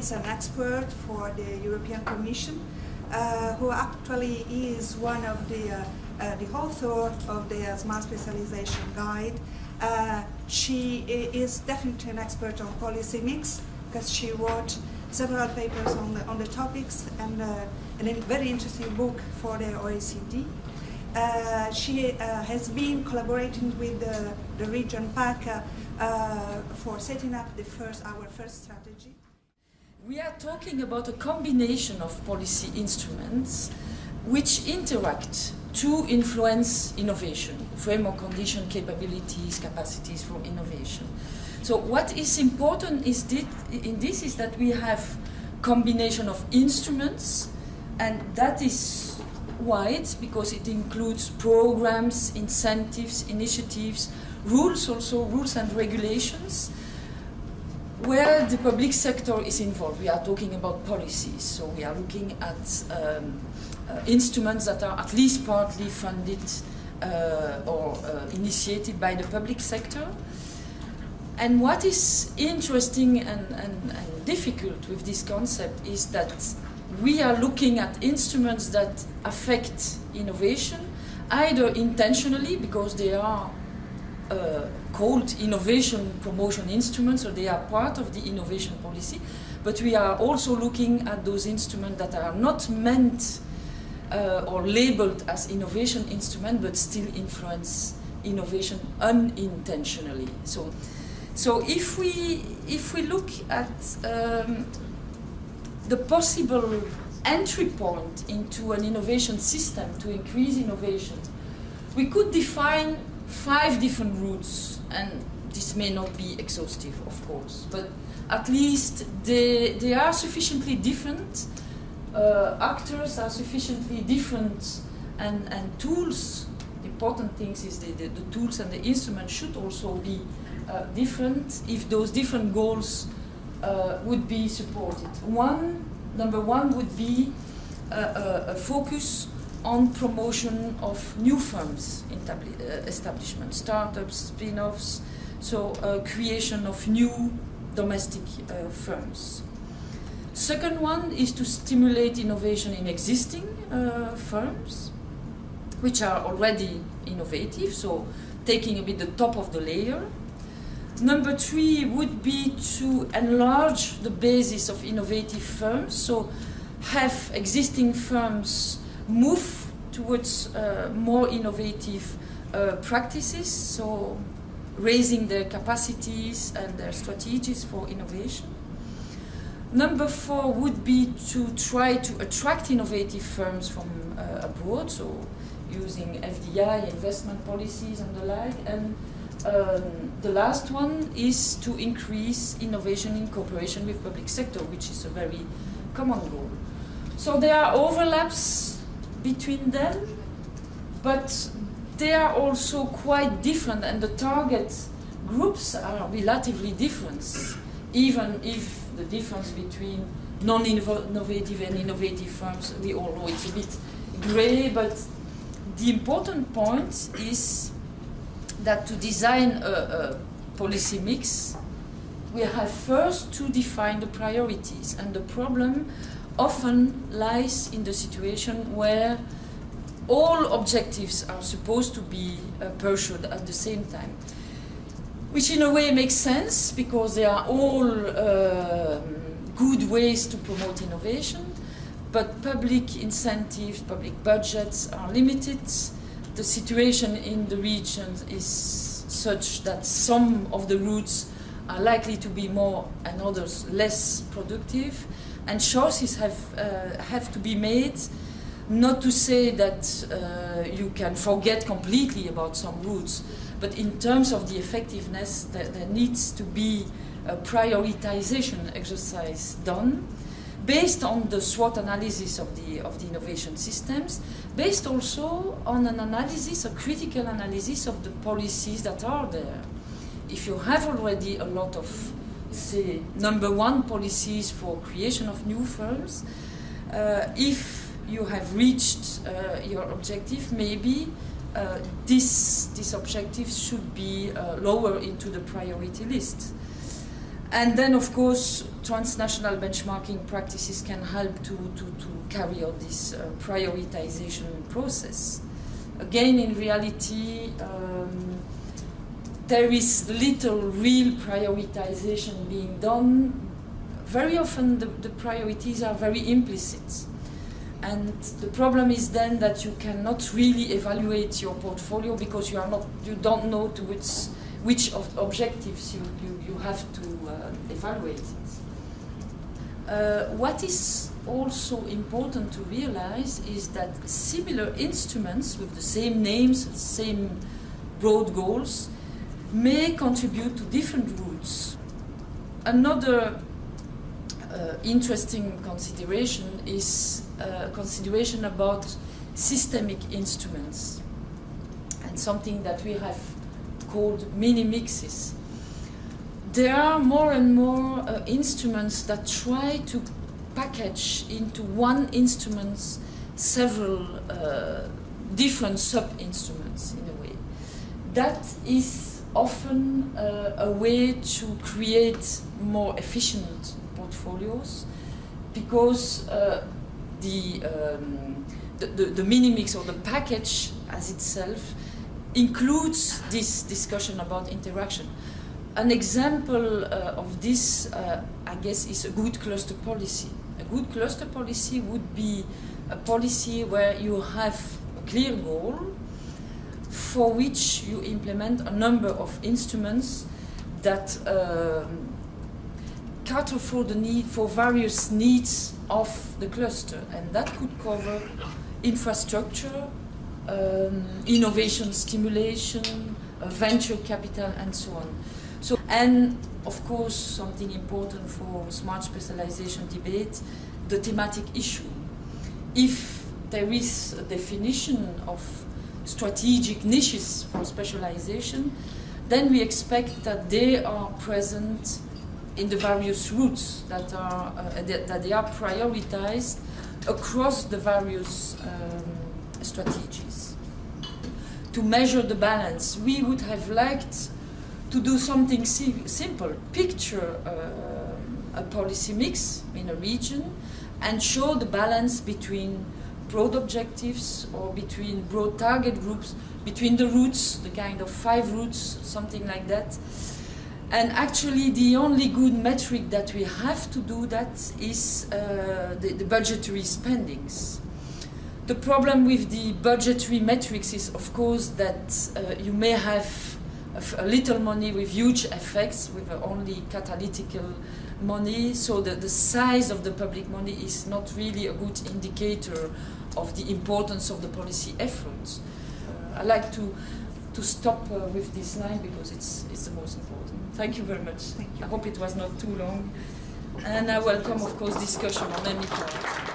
is an expert for the European Commission, who actually is one of the author of the Smart Specialization Guide. She is definitely an expert on policy mix because she wrote several papers on the topics and a very interesting book for the OECD. She has been collaborating with the region PAC for setting up our first strategy. We are talking about a combination of policy instruments which interact to influence innovation, framework condition, capabilities, capacities for innovation. So what is important is that we have combination of instruments, and that is wide because it includes programs, incentives, initiatives, rules and regulations, where the public sector is involved. We are talking about policies, so we are looking at instruments that are at least partly funded or initiated by the public sector. And what is interesting and difficult with this concept is that we are looking at instruments that affect innovation, either intentionally because they are called innovation promotion instruments, or they are part of the innovation policy, but we are also looking at those instruments that are not meant or labeled as innovation instrument, but still influence innovation unintentionally. So if we look at the possible entry point into an innovation system to increase innovation, we could define 5 different routes, and this may not be exhaustive, of course, but at least they are sufficiently different. Actors are sufficiently different, and tools. The important things is the tools and the instruments should also be different if those different goals would be supported. Number one would be a focus on promotion of new firms establishment, startups, spin-offs, so creation of new domestic firms. Second one is to stimulate innovation in existing firms, which are already innovative, so taking a bit the top of the layer. Number 3 would be to enlarge the basis of innovative firms, so have existing firms move towards more innovative practices, so raising their capacities and their strategies for innovation. Number 4 would be to try to attract innovative firms from abroad, so using FDI, investment policies and the like. And the last one is to increase innovation in cooperation with public sector, which is a very common goal. So there are overlaps between them, but they are also quite different, and the target groups are relatively different, even if the difference between non-innovative and innovative firms, we all know it's a bit gray, but the important point is that to design a policy mix, we have first to define the priorities, and the problem often lies in the situation where all objectives are supposed to be pursued at the same time, which in a way makes sense because they are all good ways to promote innovation, but public incentives, public budgets are limited. The situation in the regions is such that some of the routes are likely to be more and others less productive, and choices have to be made. Not to say that you can forget completely about some routes, but in terms of the effectiveness, there needs to be a prioritization exercise done based on the SWOT analysis of the innovation systems, based also on an analysis, a critical analysis of the policies that are there. If you have already a lot of, say, number 1 policies for creation of new firms, if you have reached your objective, maybe this objective should be lower into the priority list. And then, of course, transnational benchmarking practices can help to carry out this prioritization process. Again, in reality, there is little real prioritization being done. Very often the priorities are very implicit. And the problem is then that you cannot really evaluate your portfolio because you don't know to which of objectives you have to evaluate it. What is also important to realize is that similar instruments with the same names, same broad goals, may contribute to different routes. Another interesting consideration is a consideration about systemic instruments, and something that we have called mini-mixes. There are more and more instruments that try to package into one instrument several different sub-instruments in a way. That is often a way to create more efficient portfolios, because the mini-mix or the package as itself includes this discussion about interaction. An example of this, I guess, is a good cluster policy. A good cluster policy would be a policy where you have a clear goal for which you implement a number of instruments that cater for the need for various needs of the cluster, and that could cover infrastructure, innovation stimulation, venture capital, and so on. So, and of course, something important for smart specialization debate, the thematic issue. If there is a definition of strategic niches for specialization, then we expect that they are present in the various routes that they are prioritized across the various strategies. To measure the balance, we would have liked to do something simple. Picture a policy mix in a region and show the balance between broad objectives or between broad target groups, between the routes, the kind of 5 routes, something like that. And actually the only good metric that we have to do that is the budgetary spendings. The problem with the budgetary metrics is, of course, that you may have a little money with huge effects, with only catalytical money, so that the size of the public money is not really a good indicator of the importance of the policy efforts. I like to stop with this line because it's the most important. Thank you very much. Thank you. I hope it was not too long. And I welcome, of course, discussion on any part.